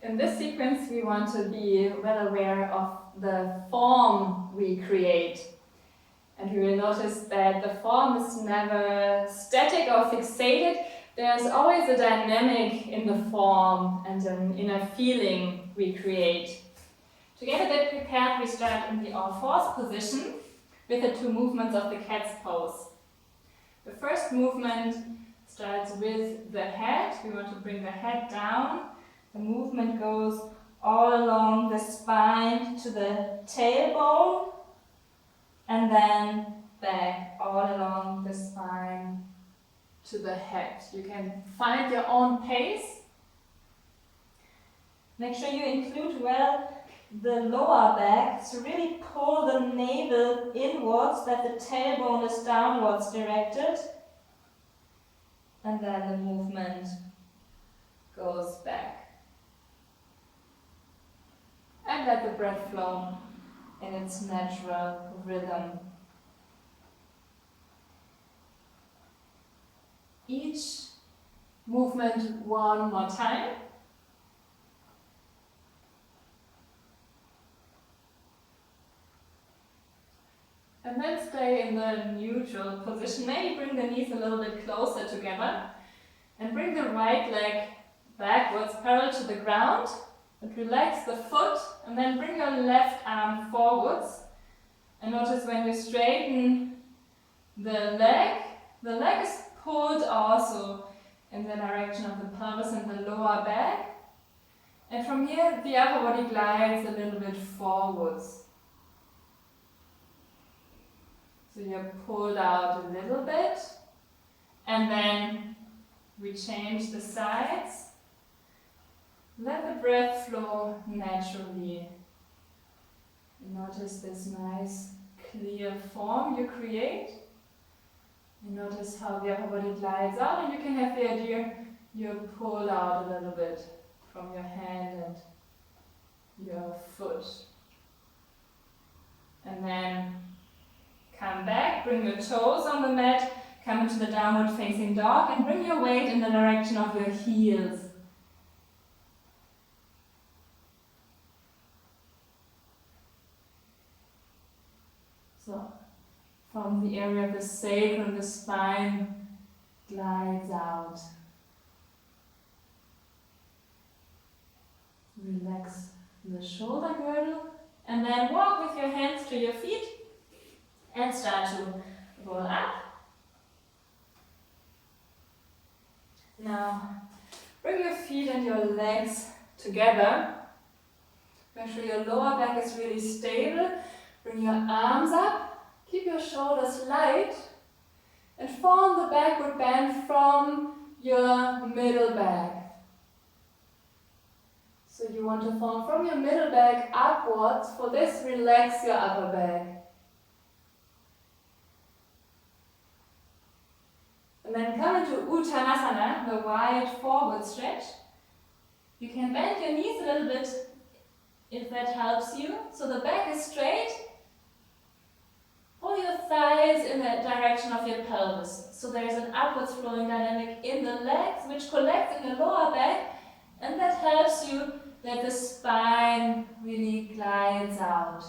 In this sequence, we want to be well aware of the form we create. And we will notice that the form is never static or fixated. There's always a dynamic in the form and an inner feeling we create. To get a bit prepared, we start in the all-fours position with the two movements of the cat's pose. The first movement starts with the head. We want to bring the head down. The movement goes all along the spine to the tailbone, and then back all along the spine to the head. You can find your own pace. Make sure you include well the lower back, so really pull the navel inwards, that the tailbone is downwards directed, and then the movement goes back. And let the breath flow in its natural rhythm. Each movement one more time. And then stay in the neutral position. Maybe bring the knees a little bit closer together. And bring the right leg backwards, parallel to the ground. And relax the foot. And then bring your left arm forwards. And notice when you straighten the leg is pulled also in the direction of the pelvis and the lower back. And from here, the upper body glides a little bit forwards. So you're pulled out a little bit, and then we change the sides. Let the breath flow naturally. Notice this nice, clear form you create. And notice how the upper body glides out, and you can have the idea you're pulled out a little bit from your hand and your foot. And then come back, bring your toes on the mat, come into the downward facing dog, and bring your weight in the direction of your heels. So, from the area of the sacrum, the spine glides out. Relax the shoulder girdle, and then walk with your hands to your feet and start to roll up. Now, bring your feet and your legs together. Make sure your lower back is really stable. Bring your arms up, keep your shoulders light, and form the backward bend from your middle back. So you want to form from your middle back upwards. For this, relax your upper back. And then come into Uttanasana, the wide forward stretch. You can bend your knees a little bit if that helps you. So the back is straight. Pull your thighs in the direction of your pelvis. So there is an upwards flowing dynamic in the legs, which collects in the lower back, and that helps you that the spine really glides out.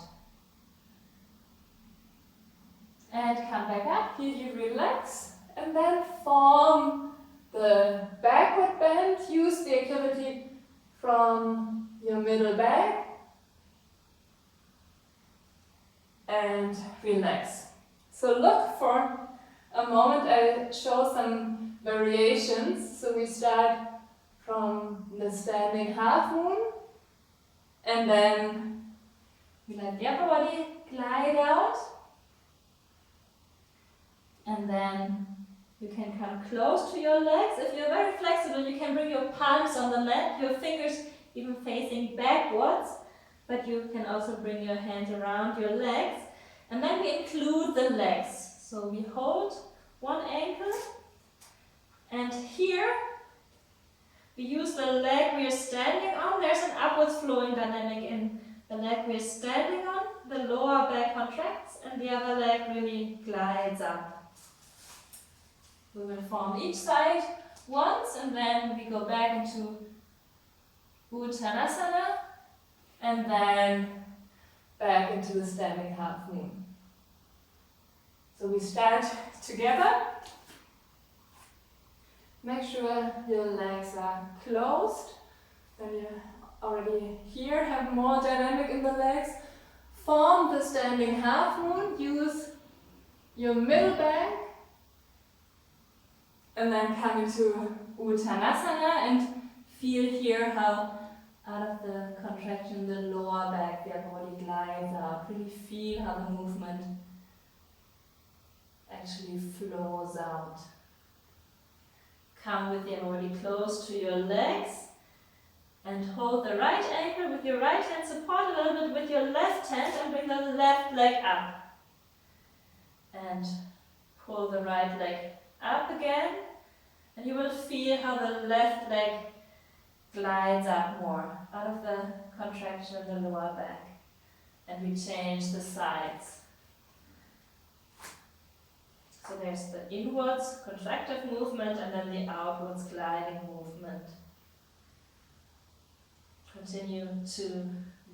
And come back up, here you relax, and then form the backward bend. Use the activity from your middle back. And relax. So look for a moment, I'll show some variations. So we start from the standing half moon, and then we let the upper body glide out, and then you can come close to your legs. If you're very flexible, you can bring your palms on the mat, your fingers even facing backwards. But you can also bring your hands around your legs. And then we include the legs. So we hold one ankle. And here, we use the leg we are standing on. There's an upwards flowing dynamic in the leg we are standing on. The lower back contracts and the other leg really glides up. We will form each side once, and then we go back into Uttanasana, and then back into the standing half moon. So we start together. Make sure your legs are closed. Then you already here have more dynamic in the legs. Form the standing half moon. Use your middle back. And then come into Uttanasana and feel here how out of the contraction the lower back, the body glides out. Really feel how the movement actually flows out. Come with your body close to your legs and hold the right ankle with your right hand. Support a little bit with your left hand and bring the left leg up. And pull the right leg up again. And you will feel how the left leg glides up more out of the contraction of the lower back. And we change the sides. So there's the inwards contractive movement and then the outwards gliding movement. Continue to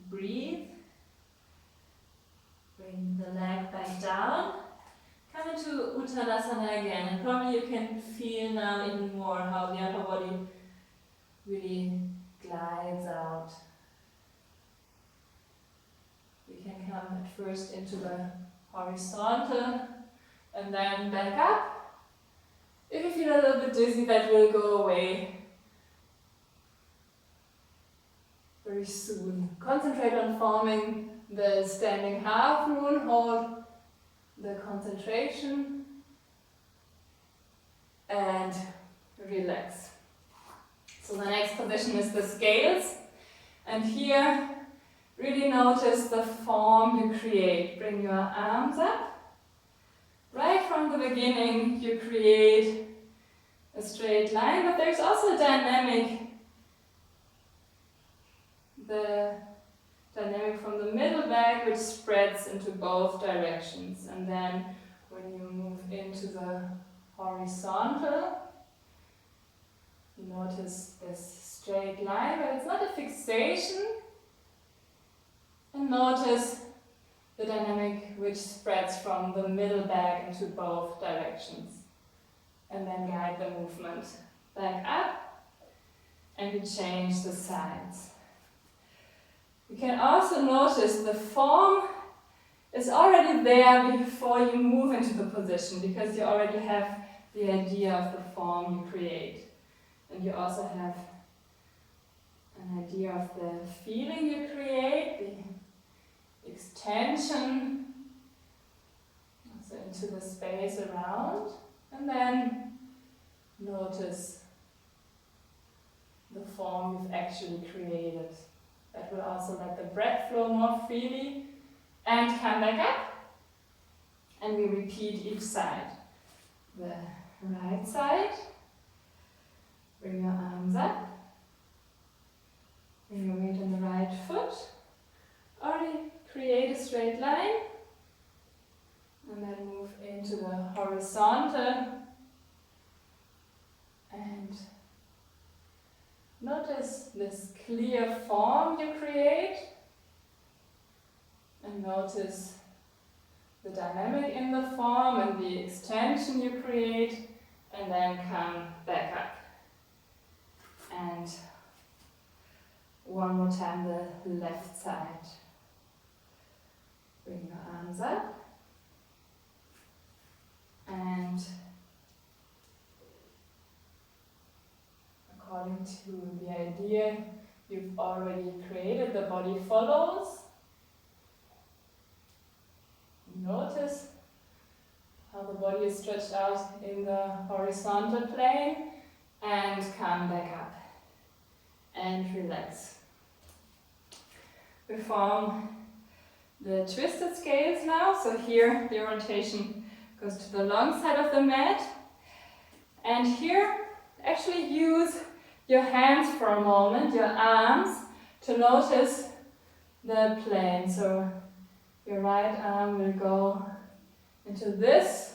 breathe. Bring the leg back down. Come into Uttanasana again, and probably you can feel now even more how the upper body really glides out. We can come at first into the horizontal and then back up. If you feel a little bit dizzy, that will go away very soon. Concentrate on forming the standing half moon. Hold the concentration and relax. So the next position is the scales, and here really notice the form you create. Bring your arms up. Right from the beginning you create a straight line, but there's also a dynamic. The dynamic from the middle back, which spreads into both directions. And then when you move into the horizontal, you notice this straight line, but it's not a fixation. And notice the dynamic which spreads from the middle back into both directions. And then guide the movement back up, and we change the sides. You can also notice the form is already there before you move into the position, because you already have the idea of the form you create. And you also have an idea of the feeling you create, the extension also into the space around. And then notice the form you've actually created. That will also let the breath flow more freely. And come back up. And we repeat each side. The right side. Bring your arms up. Bring your weight on the right foot. Already create a straight line. And then move into the horizontal. And notice this clear form you create, and notice the dynamic in the form and the extension you create, and then come back up. And one more time the left side. Bring your arms up, and according to the idea you've already created, the body follows. Notice how the body is stretched out in the horizontal plane, and come back up and relax. We form the twisted scales now, so here the orientation goes to the long side of the mat, and here actually use your hands for a moment, your arms, to notice the plane. So your right arm will go into this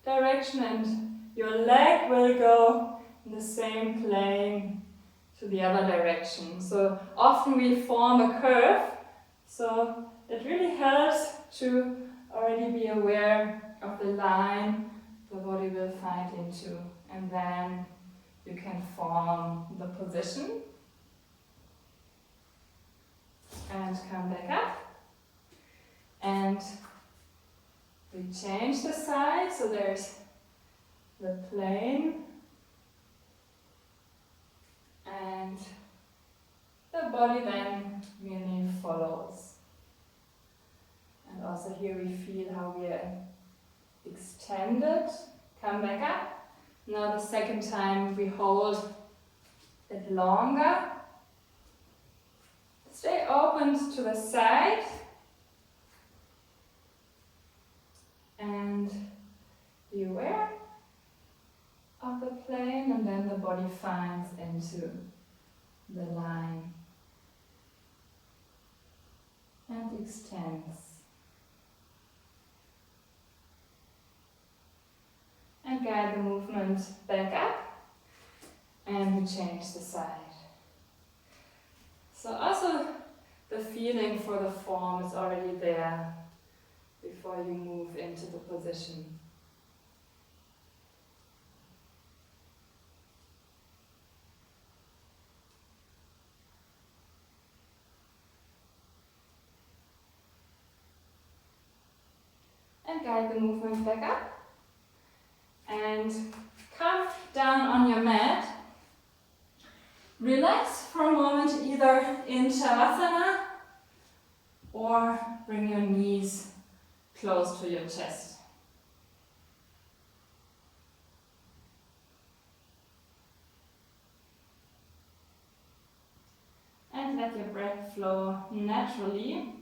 direction and your leg will go in the same plane to the other direction. So often we form a curve, so it really helps to already be aware of the line the body will find into, and then you can form the position and come back up. And we change the side, so there's the plane and the body then really follows. And also here we feel how we are extended. Come back up. Now the second time we hold it longer. Stay open to the side. And be aware of the plane, and then the body finds into the line and extends. And guide the movement back up, and we change the side. So also the feeling for the form is already there before you move into the position. And guide the movement back up. And come down on your mat. Relax for a moment, either in Shavasana or bring your knees close to your chest. And let your breath flow naturally.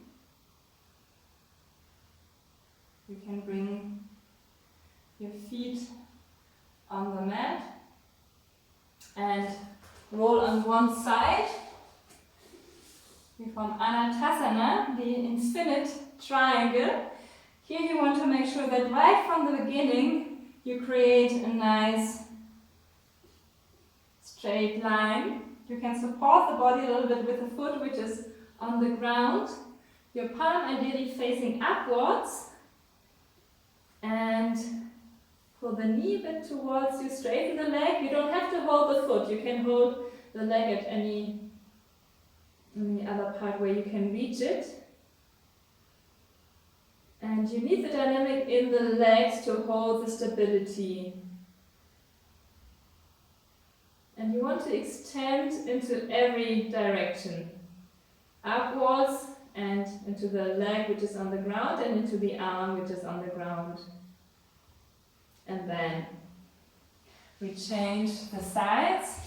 You can bring your feet on the mat and roll on one side. We form Anatasana, the infinite triangle. Here you want to make sure that right from the beginning you create a nice straight line. You can support the body a little bit with the foot which is on the ground. Your palm ideally facing upwards. And pull the knee a bit towards you, straighten the leg. You don't have to hold the foot. You can hold the leg at any other part where you can reach it. And you need the dynamic in the legs to hold the stability. And you want to extend into every direction. Upwards and into the leg which is on the ground and into the arm which is on the ground. And then we change the sides.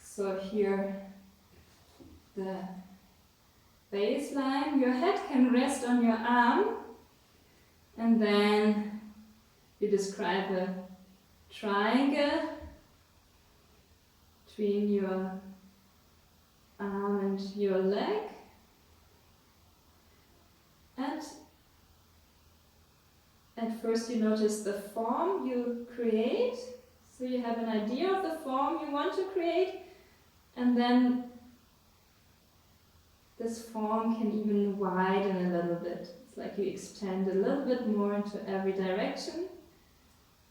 So here the baseline, your head can rest on your arm, and then you describe a triangle between your arm and your leg. And at first you notice the form you create, so you have an idea of the form you want to create, and then this form can even widen a little bit. It's like you extend a little bit more into every direction,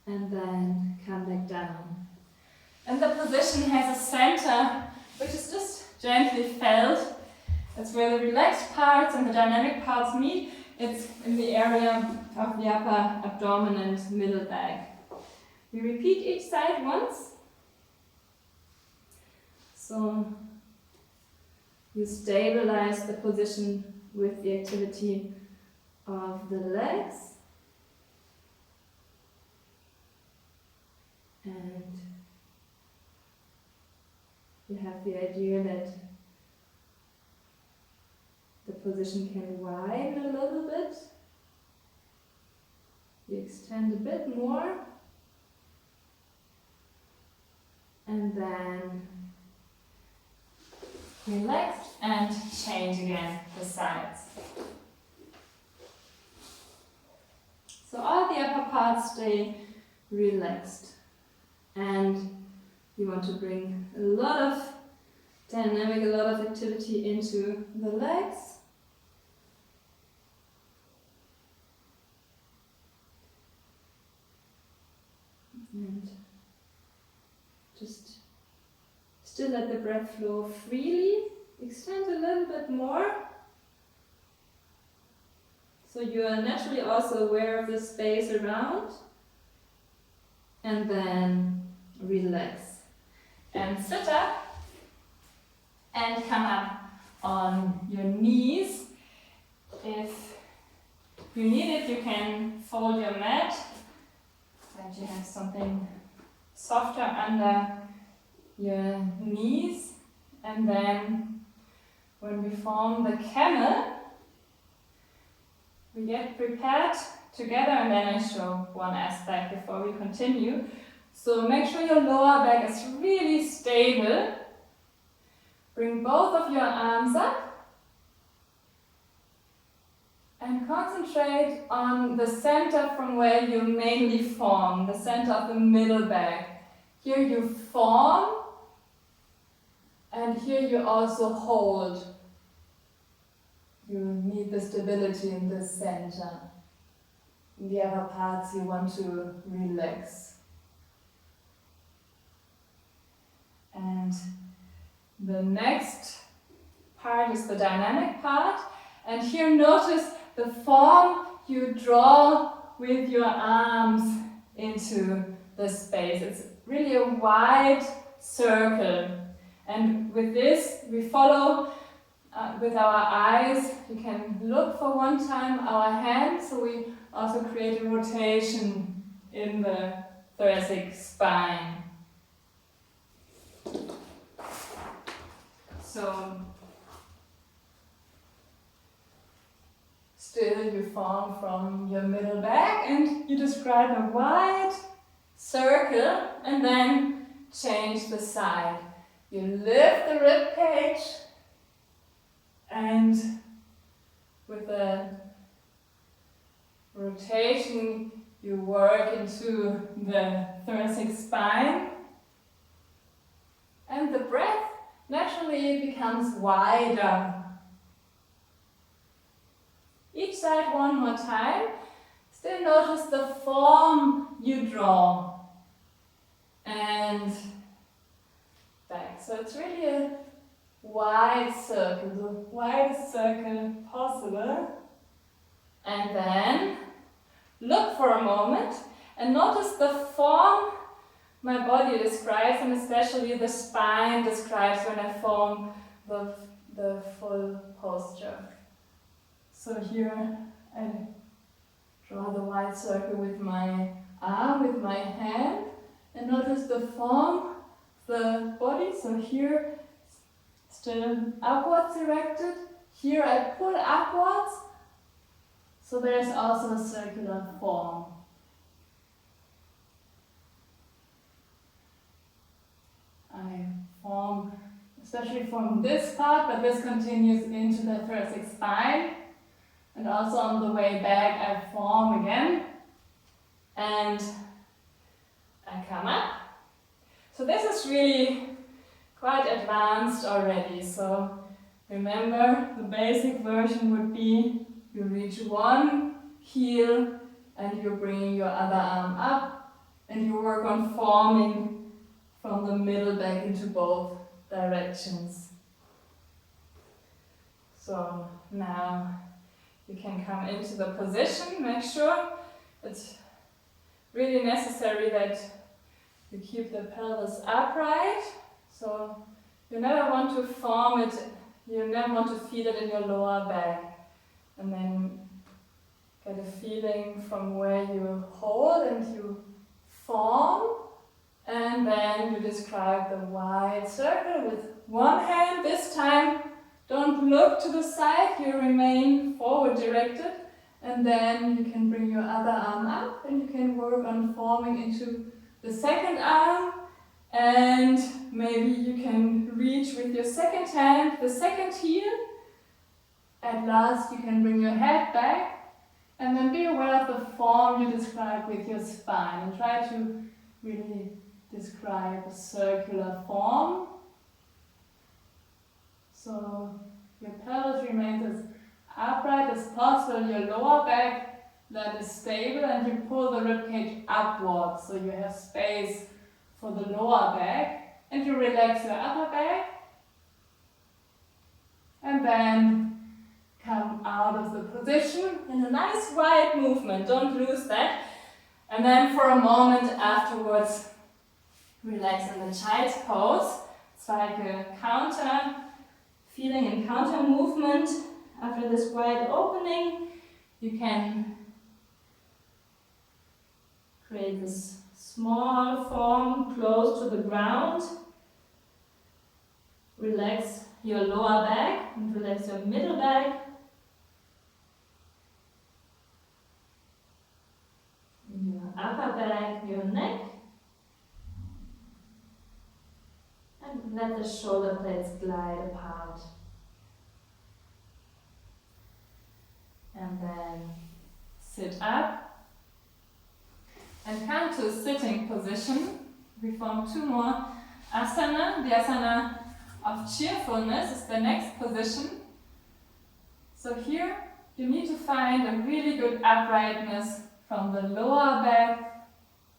and then come back down. And the position has a center, which is just gently felt. That's where the relaxed parts and the dynamic parts meet. It's in the area of the upper abdomen and middle back. We repeat each side once. So you stabilize the position with the activity of the legs. And you have the idea that the position can widen a little bit. You extend a bit more. And then relax and change again the sides. So all the upper parts stay relaxed. And you want to bring a lot of dynamic, a lot of activity into the legs. And just still let the breath flow freely. Extend a little bit more. So you are naturally also aware of the space around. And then relax. And sit up. And come up on your knees. If you need it, you can fold your mat. That you have something softer under your knees. And then when we form the camel, we get prepared together, and then I show one aspect before we continue. So make sure your lower back is really stable. Bring both of your arms up and concentrate on the center from where you mainly form, the center of the middle back. Here you form, and here you also hold. You need the stability in the center. In the other parts you want to relax. And the next part is the dynamic part. And here notice the form you draw with your arms into the space. It's really a wide circle. And with this we follow with our eyes. You can look for one time our hands, so we also create a rotation in the thoracic spine. So still you form from your middle back and you describe a wide circle and then change the side. You lift the rib cage and with the rotation you work into the thoracic spine, and the breath naturally becomes wider. Each side one more time. Still notice the form you draw and back. So it's really a wide circle, the widest circle possible. And then look for a moment and notice the form my body describes, and especially the spine describes when I form the full posture. So here I draw the wide circle with my arm, with my hand, and notice the form, the body. So here still upwards directed. Here I pull upwards. So there's also a circular form. I form, especially from this part, but this continues into the thoracic spine. And also on the way back I form again. And I come up. So this is really quite advanced already. So remember, the basic version would be you reach one heel and you bring your other arm up and you work on forming from the middle back into both directions. So now you can come into the position. Make sure it's really necessary that you keep the pelvis upright. So you never want to form it, you never want to feel it in your lower back. And then get a feeling from where you hold and you form. And then you describe the wide circle with one hand. This time, don't look to the side, you remain forward directed. And then you can bring your other arm up and you can work on forming into the second arm. And maybe you can reach with your second hand the second heel. At last, you can bring your head back And then be aware of the form you describe with your spine and try to really describe a circular form. So your pelvis remains as upright as possible, your lower back that is stable, and you pull the ribcage upwards so you have space for the lower back, and you relax your upper back and then come out of the position in a nice wide movement, don't lose that. And then for a moment afterwards, relax in the child's pose. It's like a counter, feeling in counter movement. After this wide opening, you can create this small form close to the ground. Relax your lower back and relax your middle back. Your upper back, your neck. And let the shoulder blades glide apart. And then sit up and come to a sitting position. We form two more asana. The asana of cheerfulness is the next position. So here you need to find a really good uprightness from the lower back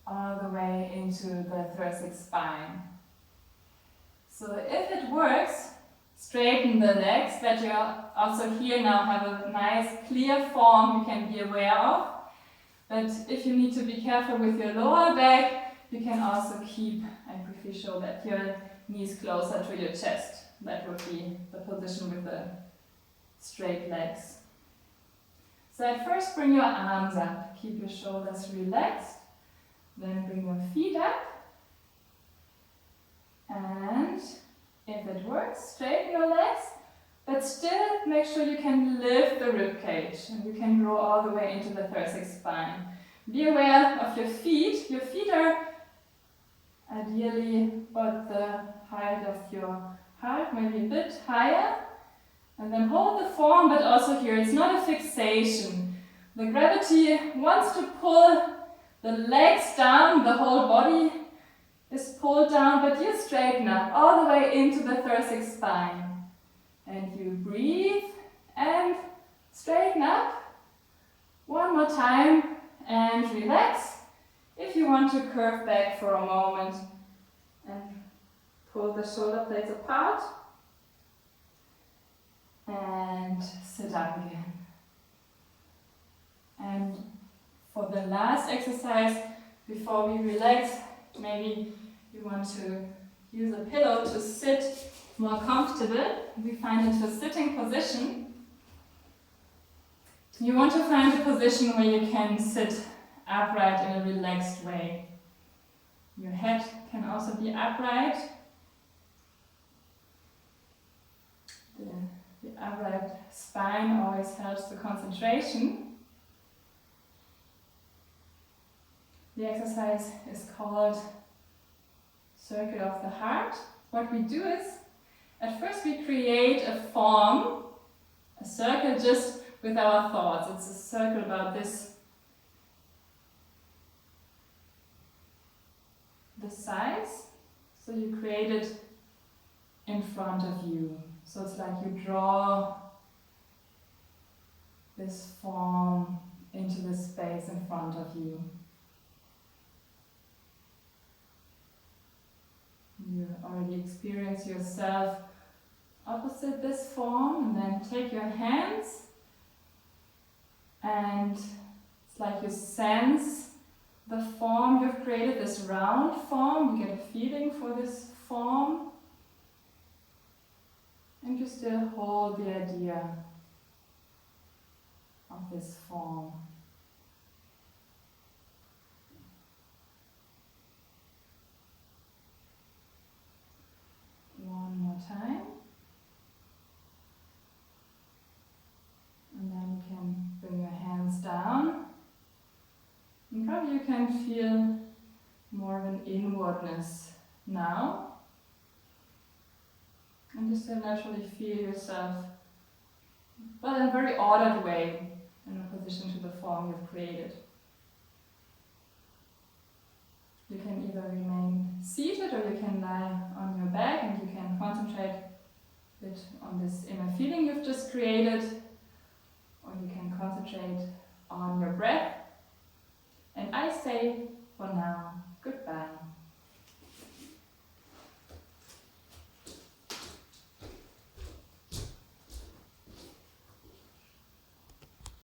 all the way into the thoracic spine. So if it works, straighten the legs, that you also here now have a nice clear form you can be aware of. But if you need to be careful with your lower back, you can also keep, and briefly show that, your knees closer to your chest. That would be the position with the straight legs. So at first bring your arms up, keep your shoulders relaxed, then bring your feet up, and if it works, straighten your legs, but still make sure you can lift the rib cage and you can grow all the way into the thoracic spine. Be aware of your feet. Your feet are ideally about the height of your heart, maybe a bit higher. And then hold the form, but also here, it's not a fixation. The gravity wants to pull the legs down, the whole body is pulled down, but you straighten up all the way into the thoracic spine. And you breathe and straighten up. One more time and relax. If you want to curve back for a moment and pull the shoulder blades apart. And sit up again. And for the last exercise, before we relax, maybe you want to use a pillow to sit more comfortable. We find into a sitting position. You want to find a position where you can sit upright in a relaxed way. Your head can also be upright. The upright spine always helps the concentration. The exercise is called Circle of the Heart. What we do is, at first we create a form, a circle just with our thoughts. It's a circle about this size. So you create it in front of you. So it's like you draw this form into the space in front of you. You already experience yourself opposite this form, and then take your hands and it's like you sense the form you've created, this round form. You get a feeling for this form. And you still hold the idea of this form. One more time. And then you can bring your hands down. And probably you can feel more of an inwardness now. And just naturally feel yourself, but in a very ordered way, in a position to the form you've created. You can either remain seated or you can lie on your back and you can concentrate a bit on this inner feeling you've just created, or you can concentrate on your breath. And I say for now,